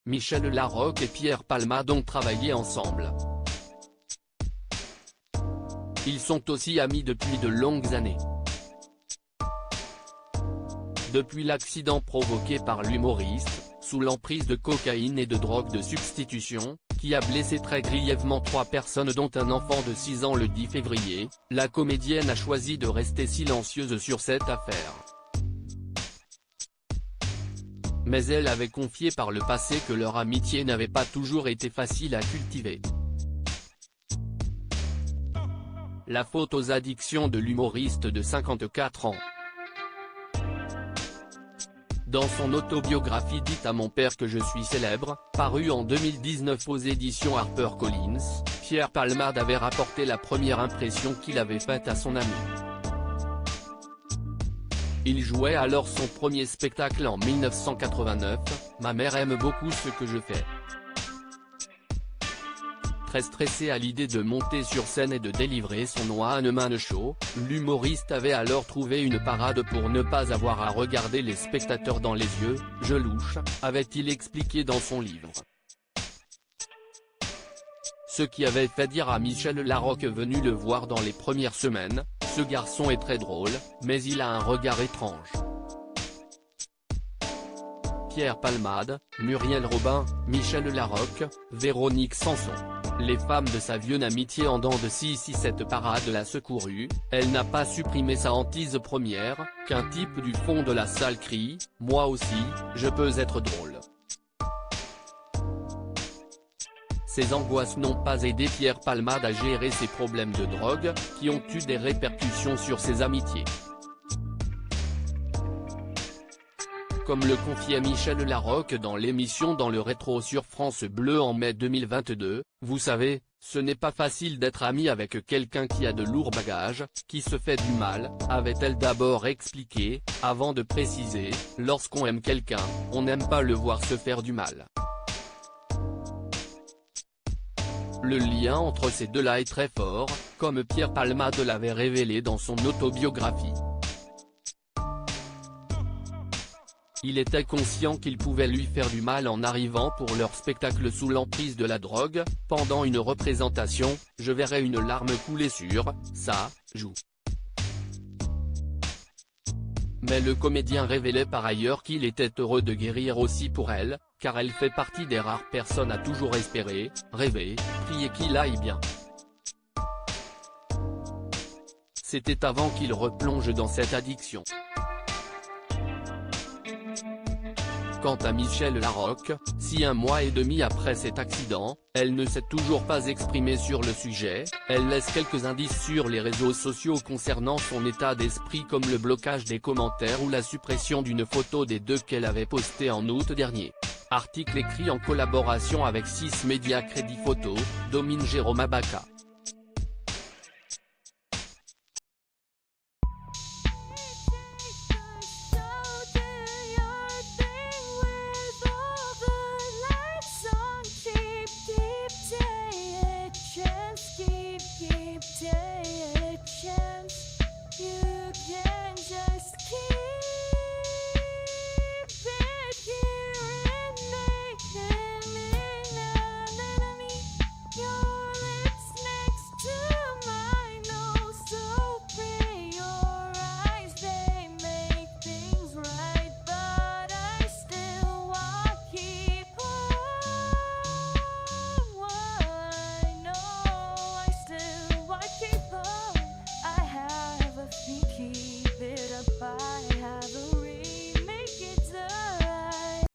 Michel Larocque et Pierre Palmade ont travaillé ensemble. Ils sont aussi amis depuis de longues années. Depuis l'accident provoqué par l'humoriste, sous l'emprise de cocaïne et de drogue de substitution, qui a blessé très grièvement 3 personnes dont un enfant de 6 ans le 10 février, la comédienne a choisi de rester silencieuse sur cette affaire. Mais elle avait confié par le passé que leur amitié n'avait pas toujours été facile à cultiver. La faute aux addictions de l'humoriste de 54 ans. Dans son autobiographie Dites à mon père que je suis célèbre, parue en 2019 aux éditions HarperCollins, Pierre Palmade avait rapporté la première impression qu'il avait faite à son ami. Il jouait alors son premier spectacle en 1989, Ma mère aime beaucoup ce que je fais. Très stressé à l'idée de monter sur scène et de délivrer son one-man show, l'humoriste avait alors trouvé une parade pour ne pas avoir à regarder les spectateurs dans les yeux, je louche, avait-il expliqué dans son livre. Ce qui avait fait dire à Michel Larocque venu le voir dans les premières semaines, ce garçon est très drôle, mais il a un regard étrange. Pierre Palmade, Muriel Robin, Michel Larocque, Véronique Sanson. Les femmes de sa vieille amitié en dents de scie. Si cette parade l'a secourue, elle n'a pas supprimé sa hantise première, qu'un type du fond de la salle crie « Moi aussi, je peux être drôle ». Ces angoisses n'ont pas aidé Pierre Palmade à gérer ses problèmes de drogue, qui ont eu des répercussions sur ses amitiés. Comme le confiait Michel Larocque dans l'émission Dans le rétro sur France Bleu en mai 2022, vous savez, ce n'est pas facile d'être ami avec quelqu'un qui a de lourds bagages, qui se fait du mal, avait-elle d'abord expliqué, avant de préciser, lorsqu'on aime quelqu'un, on n'aime pas le voir se faire du mal. Le lien entre ces deux-là est très fort, comme Pierre Palmade l'avait révélé dans son autobiographie. Il était conscient qu'il pouvait lui faire du mal en arrivant pour leur spectacle sous l'emprise de la drogue, pendant une représentation, je verrais une larme couler sur sa joue. Mais le comédien révélait par ailleurs qu'il était heureux de guérir aussi pour elle, car elle fait partie des rares personnes à toujours espérer, rêver, prier qu'il aille bien. C'était avant qu'il replonge dans cette addiction. Quant à Michel Larocque, si 1 mois et demi après cet accident, elle ne s'est toujours pas exprimée sur le sujet, elle laisse quelques indices sur les réseaux sociaux concernant son état d'esprit comme le blocage des commentaires ou la suppression d'une photo des deux qu'elle avait postée en août dernier. Article écrit en collaboration avec 6 Médias Crédit Photo, Domine Jérôme Abaca.